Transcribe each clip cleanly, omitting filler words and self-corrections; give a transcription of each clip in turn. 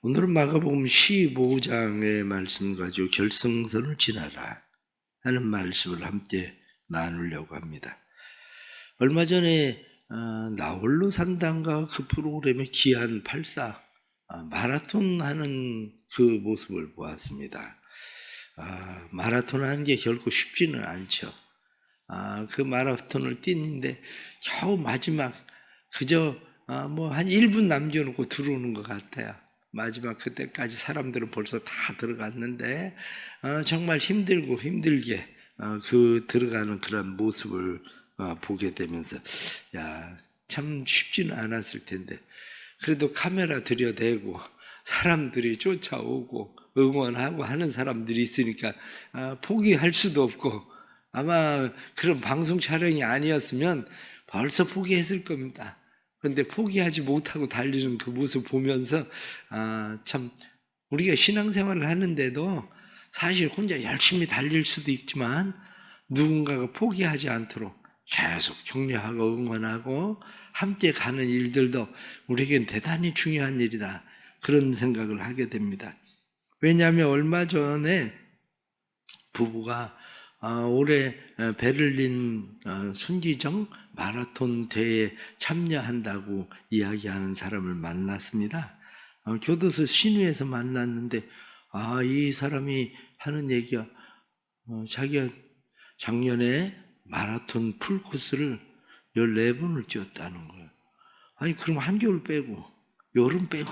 오늘은 마가복음 15장의 말씀 가지고 결승선을 지나라 하는 말씀을 함께 나누려고 합니다. 얼마 전에 나홀로 산단가 그 프로그램의 기안 84 마라톤 하는 그 모습을 보았습니다. 마라톤 하는 게 결코 쉽지는 않죠. 그 마라톤을 뛰는데 겨우 마지막 그저 뭐 한 1분 남겨놓고 들어오는 것 같아요. 마지막 그때까지 사람들은 벌써 다 들어갔는데 정말 힘들고 힘들게 그 들어가는 그런 모습을 보게 되면서 참 쉽지는 않았을 텐데 그래도 카메라 들여대고 사람들이 쫓아오고 응원하고 하는 사람들이 있으니까 포기할 수도 없고 아마 그런 방송 촬영이 아니었으면 벌써 포기했을 겁니다. 그런데 포기하지 못하고 달리는 그 모습 보면서 참 우리가 신앙생활을 하는데도 사실 혼자 열심히 달릴 수도 있지만 누군가가 포기하지 않도록 계속 격려하고 응원하고 함께 가는 일들도 우리에겐 대단히 중요한 일이다. 그런 생각을 하게 됩니다. 왜냐하면 얼마 전에 부부가 올해 베를린 순기정 마라톤 대회에 참여한다고 이야기하는 사람을 만났습니다. 교도소 신우에서 만났는데 이 사람이 하는 얘기가 자기가 작년에 마라톤 풀코스를 14번을 뛰었다는 거예요. 아니 그럼 한겨울 빼고 여름 빼고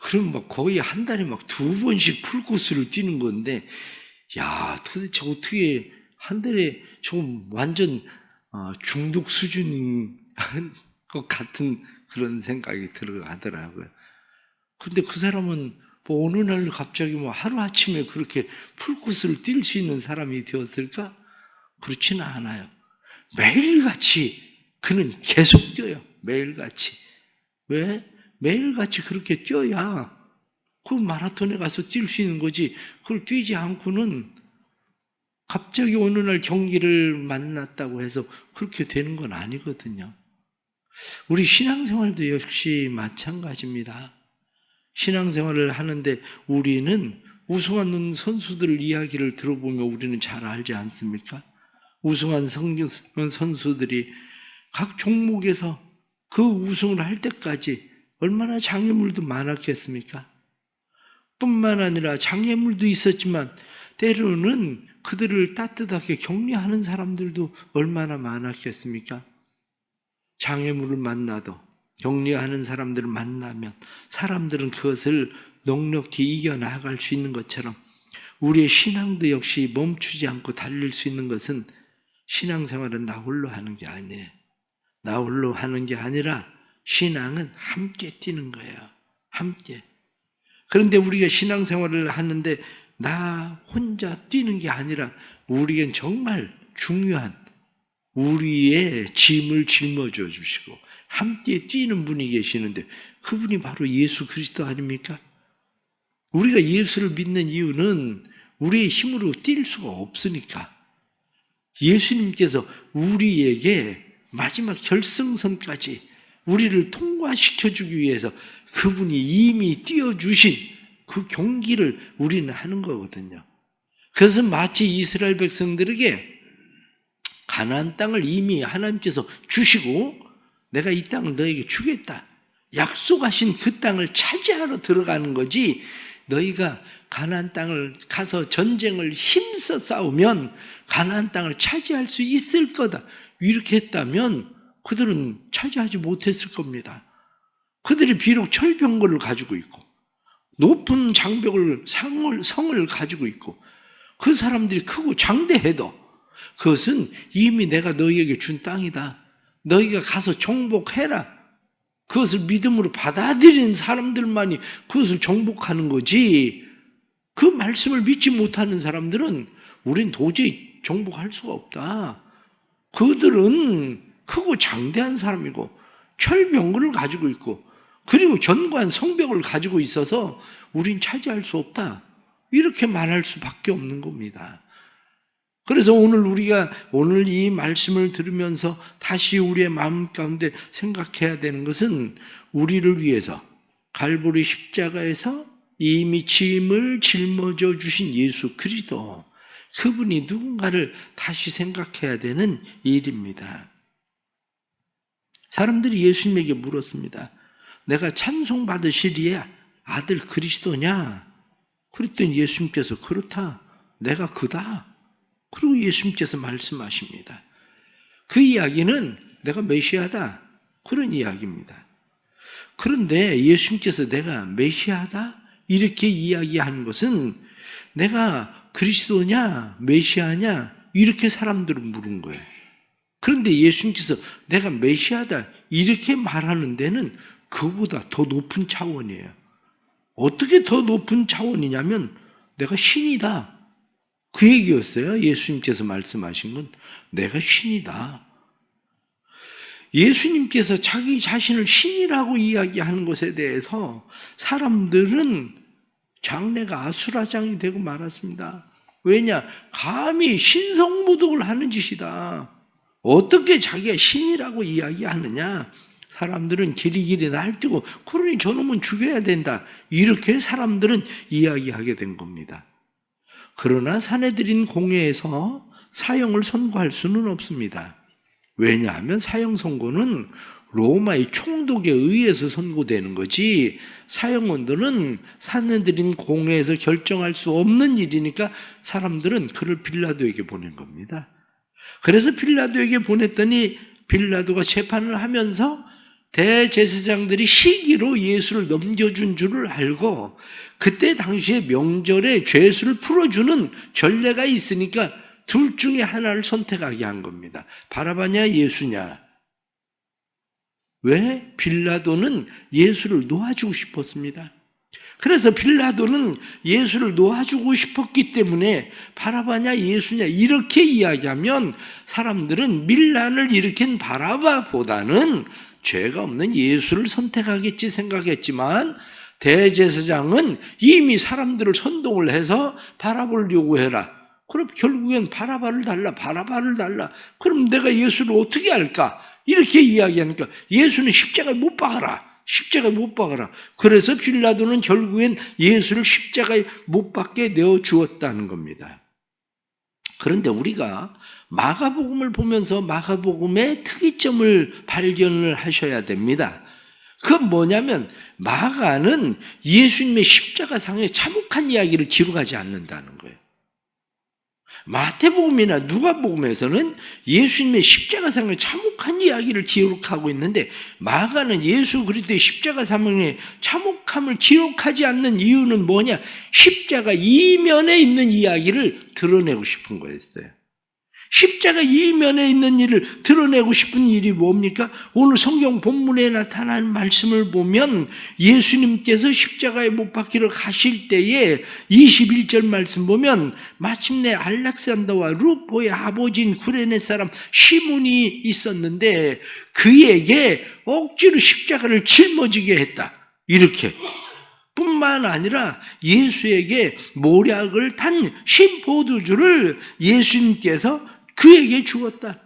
그럼 막 거의 한 달에 막 2번씩 풀코스를 뛰는 건데 도대체 어떻게 한 달에 좀 완전 중독 수준인 것 같은 그런 생각이 들어가더라고요. 근데 그 사람은 뭐 어느 날 갑자기 뭐 하루아침에 그렇게 풀코스를 뛸 수 있는 사람이 되었을까? 그렇지는 않아요. 매일같이 그는 계속 뛰어요. 매일같이. 왜? 매일같이 그렇게 뛰어야 그 마라톤에 가서 뛸 수 있는 거지. 그걸 뛰지 않고는 갑자기 어느 날 경기를 만났다고 해서 그렇게 되는 건 아니거든요. 우리 신앙생활도 역시 마찬가지입니다. 신앙생활을 하는데 우리는 우승한 선수들 이야기를 들어보면 우리는 잘 알지 않습니까? 우승한 선수들이 각 종목에서 그 우승을 할 때까지 얼마나 장애물도 많았겠습니까? 뿐만 아니라 장애물도 있었지만 때로는 그들을 따뜻하게 격려하는 사람들도 얼마나 많았겠습니까? 장애물을 만나도 격려하는 사람들을 만나면 사람들은 그것을 넉넉히 이겨나갈 수 있는 것처럼 우리의 신앙도 역시 멈추지 않고 달릴 수 있는 것은 신앙생활은 나 홀로 하는 게 아니에요. 나 홀로 하는 게 아니라 신앙은 함께 뛰는 거예요. 함께. 그런데 우리가 신앙생활을 하는데 나 혼자 뛰는 게 아니라 우리에겐 정말 중요한 우리의 짐을 짊어져 주시고 함께 뛰는 분이 계시는데 그분이 바로 예수 그리스도 아닙니까? 우리가 예수를 믿는 이유는 우리의 힘으로 뛸 수가 없으니까 예수님께서 우리에게 마지막 결승선까지 우리를 통과시켜주기 위해서 그분이 이미 뛰어주신 그 경기를 우리는 하는 거거든요. 그래서 마치 이스라엘 백성들에게 가나안 땅을 이미 하나님께서 주시고 내가 이 땅을 너에게 주겠다. 약속하신 그 땅을 차지하러 들어가는 거지 너희가 가나안 땅을 가서 전쟁을 힘써 싸우면 가나안 땅을 차지할 수 있을 거다. 이렇게 했다면 그들은 차지하지 못했을 겁니다. 그들이 비록 철병거를 가지고 있고 높은 장벽을 성을 가지고 있고 그 사람들이 크고 장대해도 그것은 이미 내가 너희에게 준 땅이다. 너희가 가서 정복해라. 그것을 믿음으로 받아들이는 사람들만이 그것을 정복하는 거지 그 말씀을 믿지 못하는 사람들은 우린 도저히 정복할 수가 없다. 그들은 크고 장대한 사람이고 철병거를 가지고 있고 그리고 견고한 성벽을 가지고 있어서 우린 차지할 수 없다. 이렇게 말할 수밖에 없는 겁니다. 그래서 우리가 오늘 이 말씀을 들으면서 다시 우리의 마음 가운데 생각해야 되는 것은 우리를 위해서 갈보리 십자가에서 이미 짐을 짊어져 주신 예수 그리스도, 그분이 누군가를 다시 생각해야 되는 일입니다. 사람들이 예수님에게 물었습니다. 내가 찬송받으시리에 아들 그리스도냐? 그랬더니 예수님께서 그렇다. 내가 그다. 그리고 예수님께서 말씀하십니다. 그 이야기는 내가 메시아다. 그런 이야기입니다. 그런데 예수님께서 내가 메시아다? 이렇게 이야기하는 것은 내가 그리스도냐? 메시아냐? 이렇게 사람들은 물은 거예요. 그런데 예수님께서 내가 메시아다 이렇게 말하는 데는 그보다 더 높은 차원이에요. 어떻게 더 높은 차원이냐면 내가 신이다. 그 얘기였어요. 예수님께서 말씀하신 건 내가 신이다. 예수님께서 자기 자신을 신이라고 이야기하는 것에 대해서 사람들은 장래가 아수라장이 되고 말았습니다. 왜냐? 감히 신성모독을 하는 짓이다. 어떻게 자기가 신이라고 이야기하느냐? 사람들은 길이길이 날뛰고 그러니 저놈은 죽여야 된다. 이렇게 사람들은 이야기하게 된 겁니다. 그러나 사내들인 공회에서 사형을 선고할 수는 없습니다. 왜냐하면 사형 선고는 로마의 총독에 의해서 선고되는 거지 사형원들은 사내들인 공회에서 결정할 수 없는 일이니까 사람들은 그를 빌라도에게 보낸 겁니다. 그래서 빌라도에게 보냈더니 빌라도가 재판을 하면서 대제사장들이 시기로 예수를 넘겨준 줄을 알고 그때 당시에 명절에 죄수를 풀어주는 전례가 있으니까 둘 중에 하나를 선택하게 한 겁니다. 바라바냐 예수냐. 왜? 빌라도는 예수를 놓아주고 싶었습니다. 그래서 빌라도는 예수를 놓아주고 싶었기 때문에 바라바냐 예수냐 이렇게 이야기하면 사람들은 밀란을 일으킨 바라바보다는 죄가 없는 예수를 선택하겠지 생각했지만 대제사장은 이미 사람들을 선동을 해서 바라바를 요구해라. 그럼 결국엔 바라바를 달라. 그럼 내가 예수를 어떻게 할까? 이렇게 이야기하니까 예수는 십자가에 못 박아라. 그래서 빌라도는 결국엔 예수를 십자가에 못 박게 내어 주었다는 겁니다. 그런데 우리가 마가복음을 보면서 마가복음의 특이점을 발견을 하셔야 됩니다. 그건 뭐냐면 마가는 예수님의 십자가상의 참혹한 이야기를 기록하지 않는다는 거예요. 마태복음이나 누가복음에서는 예수님의 십자가상의 참혹한 이야기를 기록하고 있는데 마가는 예수 그리스도의 십자가상의 참혹함을 기록하지 않는 이유는 뭐냐? 십자가 이면에 있는 이야기를 드러내고 싶은 거였어요. 십자가 이면에 있는 일을 드러내고 싶은 일이 뭡니까? 오늘 성경 본문에 나타난 말씀을 보면 예수님께서 십자가에 못 박히러 가실 때에 21절 말씀 보면 마침내 알렉산더와 루포의 아버지인 구레네 사람 시몬이 있었는데 그에게 억지로 십자가를 짊어지게 했다. 이렇게. 뿐만 아니라 예수에게 모략을 탄 신포도주를 예수님께서 그에게 주었다.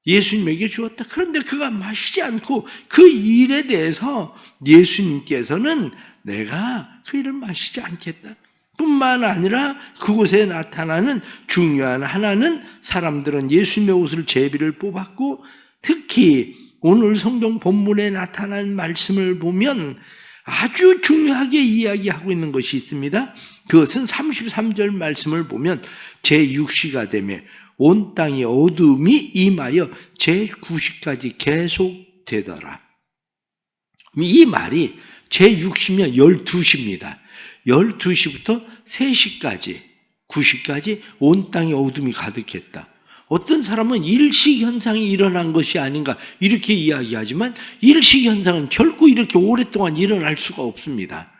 예수님에게 주었다. 그런데 그가 마시지 않고 그 일에 대해서 예수님께서는 내가 그 일을 마시지 않겠다. 뿐만 아니라 그곳에 나타나는 중요한 하나는 사람들은 예수님의 옷을 제비를 뽑았고 특히 오늘 성경 본문에 나타난 말씀을 보면 아주 중요하게 이야기하고 있는 것이 있습니다. 그것은 33절 말씀을 보면 제6시가 되며 온 땅에 어둠이 임하여 제9시까지 계속되더라. 이 말이 제6시면 12시입니다. 12시부터 3시까지 9시까지 온 땅에 어둠이 가득했다. 어떤 사람은 일시현상이 일어난 것이 아닌가 이렇게 이야기하지만 일시현상은 결코 이렇게 오랫동안 일어날 수가 없습니다.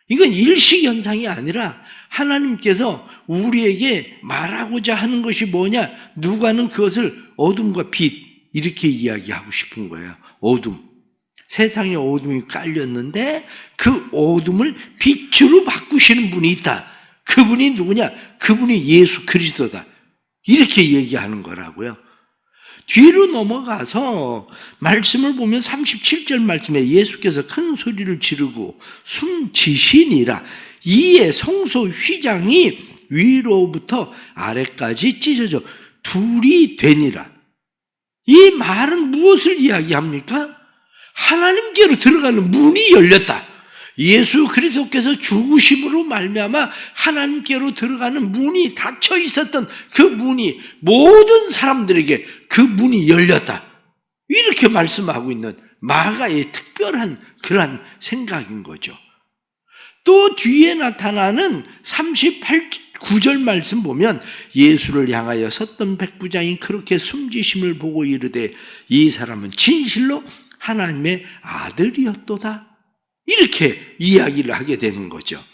이건 일시현상이 아니라 하나님께서 우리에게 말하고자 하는 것이 뭐냐? 누가는 그것을 어둠과 빛 이렇게 이야기하고 싶은 거예요. 어둠. 세상에 어둠이 깔렸는데 그 어둠을 빛으로 바꾸시는 분이 있다. 그분이 누구냐? 그분이 예수 그리스도다. 이렇게 얘기하는 거라고요. 뒤로 넘어가서 말씀을 보면 37절 말씀에 예수께서 큰 소리를 지르고 숨지시니라. 이에 성소 휘장이 위로부터 아래까지 찢어져 둘이 되니라. 이 말은 무엇을 이야기합니까? 하나님께로 들어가는 문이 열렸다. 예수 그리스도께서 죽으심으로 말미암아 하나님께로 들어가는 문이 닫혀 있었던 그 문이 모든 사람들에게 그 문이 열렸다. 이렇게 말씀하고 있는 마가의 특별한 그러한 생각인 거죠. 또 뒤에 나타나는 38구절 말씀 보면 예수를 향하여 섰던 백부장이 그렇게 숨지심을 보고 이르되 이 사람은 진실로 하나님의 아들이었도다. 이렇게 이야기를 하게 되는 거죠.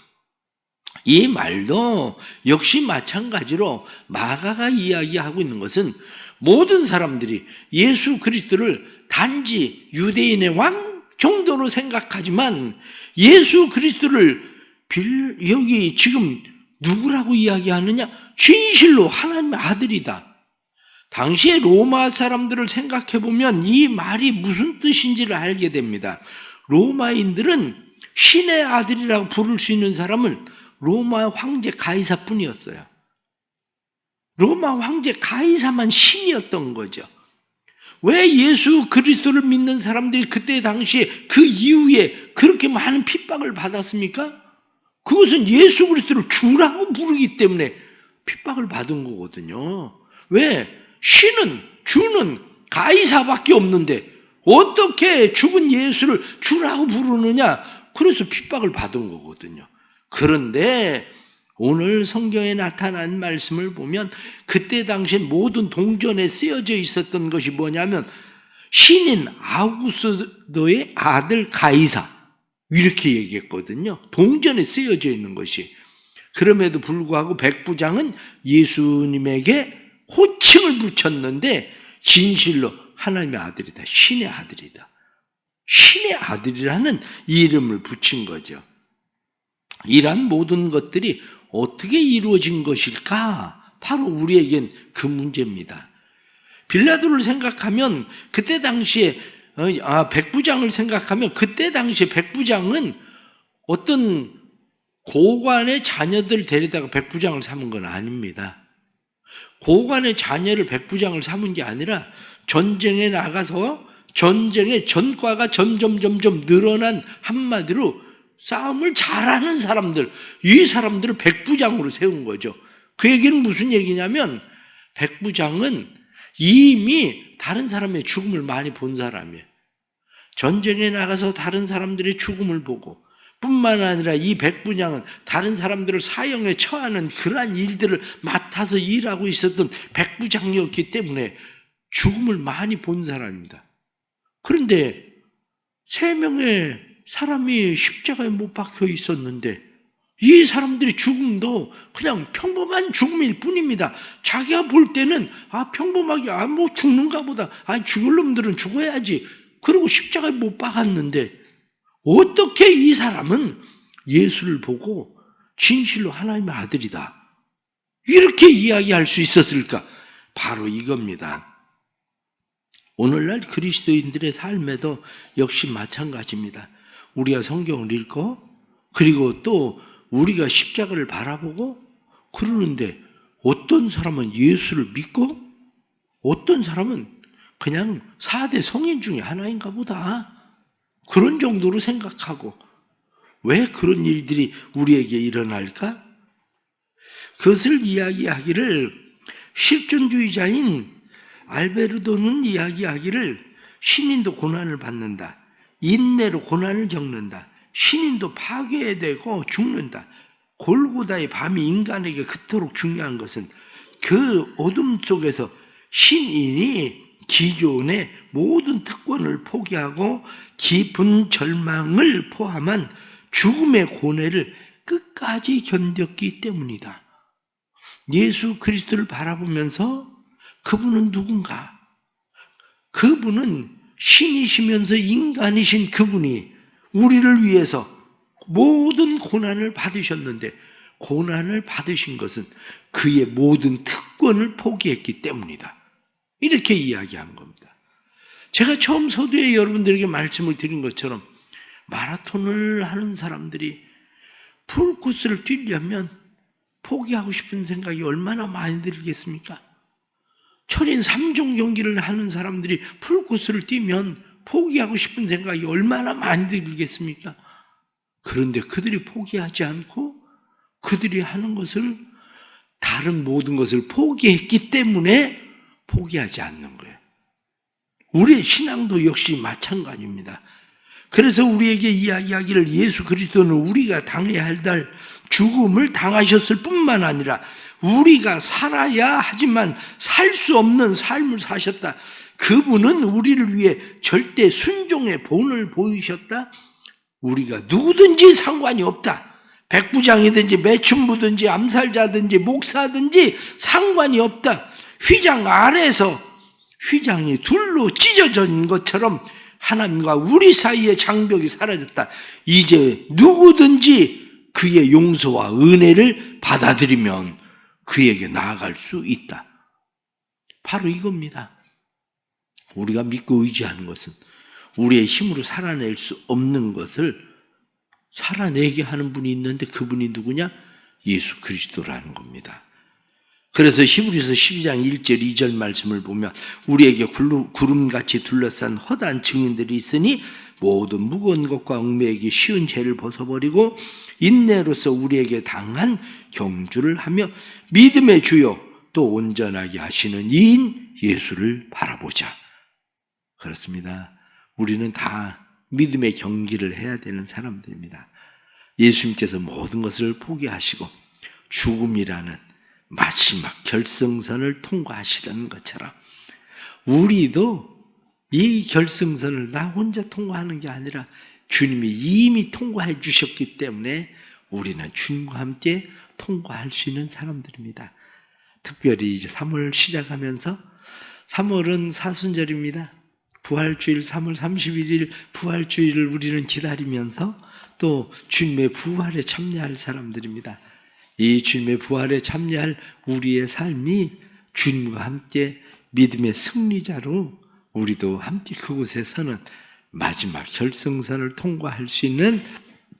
이 말도 역시 마찬가지로 마가가 이야기하고 있는 것은 모든 사람들이 예수 그리스도를 단지 유대인의 왕 정도로 생각하지만 예수 그리스도를 여기 지금 누구라고 이야기하느냐? 진실로 하나님의 아들이다. 당시에 로마 사람들을 생각해 보면 이 말이 무슨 뜻인지를 알게 됩니다. 로마인들은 신의 아들이라고 부를 수 있는 사람은 로마 황제 가이사뿐이었어요. 로마 황제 가이사만 신이었던 거죠. 왜 예수 그리스도를 믿는 사람들이 그때 당시에 그 이후에 그렇게 많은 핍박을 받았습니까? 그것은 예수 그리스도를 주라고 부르기 때문에 핍박을 받은 거거든요. 왜? 신은, 주는 가이사밖에 없는데 어떻게 죽은 예수를 주라고 부르느냐? 그래서 핍박을 받은 거거든요. 그런데 오늘 성경에 나타난 말씀을 보면 그때 당시 모든 동전에 쓰여져 있었던 것이 뭐냐면 신인 아우구스도의 아들 가이사 이렇게 얘기했거든요. 동전에 쓰여져 있는 것이. 그럼에도 불구하고 백부장은 예수님에게 호칭을 붙였는데 진실로 하나님의 아들이다. 신의 아들이다. 신의 아들이라는 이름을 붙인 거죠. 이러한 모든 것들이 어떻게 이루어진 것일까? 바로 우리에겐 그 문제입니다. 빌라도를 생각하면 그때 당시에 백부장을 생각하면 그때 당시에 백부장은 어떤 고관의 자녀들 데려다가 백부장을 삼은 건 아닙니다. 고관의 자녀를 백부장을 삼은 게 아니라 전쟁에 나가서 전쟁의 전과가 점점 늘어난 한마디로 싸움을 잘하는 사람들, 이 사람들을 백부장으로 세운 거죠. 그 얘기는 무슨 얘기냐면 백부장은 이미 다른 사람의 죽음을 많이 본 사람이에요. 전쟁에 나가서 다른 사람들의 죽음을 보고 뿐만 아니라 이 백부장은 다른 사람들을 사형에 처하는 그러한 일들을 맡아서 일하고 있었던 백부장이었기 때문에 죽음을 많이 본 사람입니다. 그런데 3명의 사람이 십자가에 못 박혀 있었는데 이 사람들의 죽음도 그냥 평범한 죽음일 뿐입니다. 자기가 볼 때는 평범하게 뭐 죽는가 보다. 죽을 놈들은 죽어야지. 그리고 십자가에 못 박았는데 어떻게 이 사람은 예수를 보고 진실로 하나님의 아들이다. 이렇게 이야기할 수 있었을까? 바로 이겁니다. 오늘날 그리스도인들의 삶에도 역시 마찬가지입니다. 우리가 성경을 읽고 그리고 또 우리가 십자가를 바라보고 그러는데 어떤 사람은 예수를 믿고 어떤 사람은 그냥 4대 성인 중에 하나인가 보다. 그런 정도로 생각하고 왜 그런 일들이 우리에게 일어날까? 그것을 이야기하기를 실존주의자인 알베르도는 이야기하기를 신인도 고난을 받는다. 인내로 고난을 겪는다. 신인도 파괴되고 죽는다. 골고다의 밤이 인간에게 그토록 중요한 것은 그 어둠 속에서 신인이 기존의 모든 특권을 포기하고 깊은 절망을 포함한 죽음의 고뇌를 끝까지 견뎠기 때문이다. 예수 그리스도를 바라보면서 그분은 누군가? 그분은 신이시면서 인간이신 그분이 우리를 위해서 모든 고난을 받으셨는데 고난을 받으신 것은 그의 모든 특권을 포기했기 때문이다. 이렇게 이야기한 겁니다. 제가 처음 서두에 여러분들에게 말씀을 드린 것처럼 마라톤을 하는 사람들이 풀코스를 뛰려면 포기하고 싶은 생각이 얼마나 많이 들겠습니까? 철인 3종 경기를 하는 사람들이 풀코스를 뛰면 포기하고 싶은 생각이 얼마나 많이 들겠습니까? 그런데 그들이 포기하지 않고 그들이 하는 것을, 다른 모든 것을 포기했기 때문에 포기하지 않는 거예요. 우리의 신앙도 역시 마찬가지입니다. 그래서 우리에게 이야기하기를 예수 그리스도는 우리가 당해야 할 죽음을 당하셨을 뿐만 아니라 우리가 살아야 하지만 살 수 없는 삶을 사셨다. 그분은 우리를 위해 절대 순종의 본을 보이셨다. 우리가 누구든지 상관이 없다. 백부장이든지 매춘부든지 암살자든지 목사든지 상관이 없다. 휘장 아래에서 휘장이 둘로 찢어진 것처럼 하나님과 우리 사이의 장벽이 사라졌다. 이제 누구든지 그의 용서와 은혜를 받아들이면 그에게 나아갈 수 있다. 바로 이겁니다. 우리가 믿고 의지하는 것은 우리의 힘으로 살아낼 수 없는 것을 살아내게 하는 분이 있는데 그분이 누구냐? 예수 그리스도라는 겁니다. 그래서 히브리서 12장 1절 2절 말씀을 보면 우리에게 구름같이 둘러싼 허다한 증인들이 있으니 모든 무거운 것과 얽매이기 쉬운 죄를 벗어버리고 인내로서 우리에게 당한 경주를 하며 믿음의 주요 또 온전하게 하시는 이인 예수를 바라보자. 그렇습니다. 우리는 다 믿음의 경기를 해야 되는 사람들입니다. 예수님께서 모든 것을 포기하시고 죽음이라는 마지막 결승선을 통과하시던 것처럼 우리도 이 결승선을 나 혼자 통과하는 게 아니라 주님이 이미 통과해 주셨기 때문에 우리는 주님과 함께 통과할 수 있는 사람들입니다. 특별히 이제 3월 시작하면서 3월은 사순절입니다. 부활주일 3월 31일 부활주일을 우리는 기다리면서 또 주님의 부활에 참여할 사람들입니다. 이 주님의 부활에 참여할 우리의 삶이 주님과 함께 믿음의 승리자로 우리도 함께 그곳에서는 마지막 결승선을 통과할 수 있는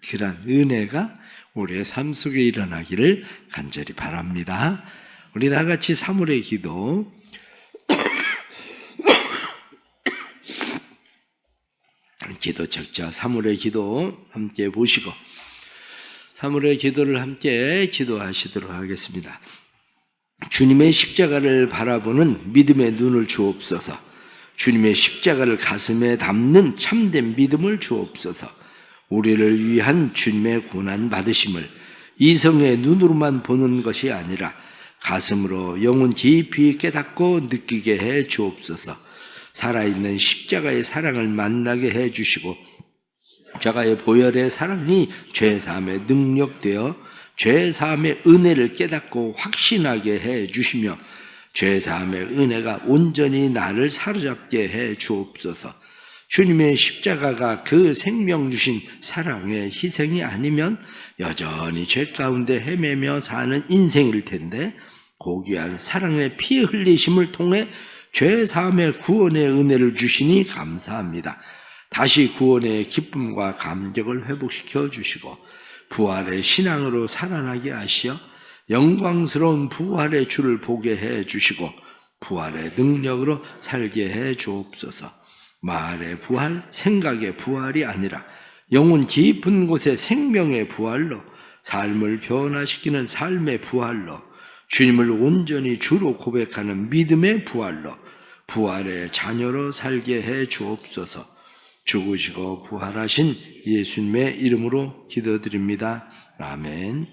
그런 은혜가 우리의 삶 속에 일어나기를 간절히 바랍니다. 우리 다 같이 3월의 기도 기도 적자 3월의 기도 함께 보시고 3월의 기도를 함께 기도하시도록 하겠습니다. 주님의 십자가를 바라보는 믿음의 눈을 주옵소서. 주님의 십자가를 가슴에 담는 참된 믿음을 주옵소서. 우리를 위한 주님의 고난 받으심을 이성의 눈으로만 보는 것이 아니라 가슴으로 영혼 깊이 깨닫고 느끼게 해 주옵소서. 살아있는 십자가의 사랑을 만나게 해 주시고 십자가의 보혈의 사랑이 죄사함의 능력되어 죄사함의 은혜를 깨닫고 확신하게 해 주시며 죄사함의 은혜가 온전히 나를 사로잡게 해 주옵소서. 주님의 십자가가 그 생명 주신 사랑의 희생이 아니면 여전히 죄 가운데 헤매며 사는 인생일 텐데 고귀한 사랑의 피 흘리심을 통해 죄사함의 구원의 은혜를 주시니 감사합니다. 다시 구원의 기쁨과 감격을 회복시켜 주시고 부활의 신앙으로 살아나게 하시어 영광스러운 부활의 주를 보게 해 주시고 부활의 능력으로 살게 해 주옵소서. 말의 부활, 생각의 부활이 아니라 영혼 깊은 곳의 생명의 부활로 삶을 변화시키는 삶의 부활로 주님을 온전히 주로 고백하는 믿음의 부활로 부활의 자녀로 살게 해 주옵소서. 죽으시고 부활하신 예수님의 이름으로 기도드립니다. 아멘.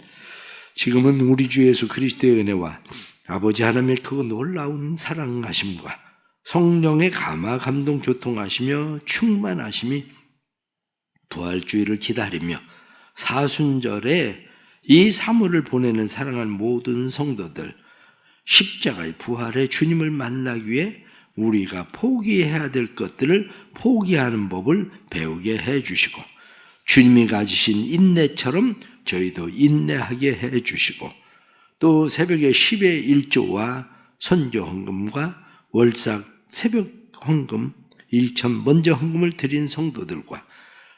지금은 우리 주 예수 그리스도의 은혜와 아버지 하나님의 그 놀라운 사랑하심과 성령의 감화 감동 교통하시며 충만하심이 부활주의를 기다리며 사순절에 이 3월을 보내는 사랑하는 모든 성도들 십자가의 부활의 주님을 만나기 위해 우리가 포기해야 될 것들을 포기하는 법을 배우게 해주시고 주님이 가지신 인내처럼 저희도 인내하게 해주시고 또 새벽에 10의 1조와 선교 헌금과 월삭 새벽 헌금 1천 먼저 헌금을 드린 성도들과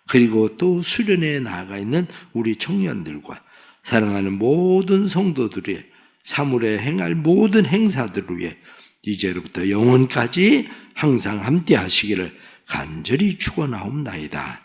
그리고 또 수련회에 나아가 있는 우리 청년들과 사랑하는 모든 성도들의 사물에 행할 모든 행사들을 위해 이제로부터 영원까지 항상 함께 하시기를 간절히 축원하옵나이다.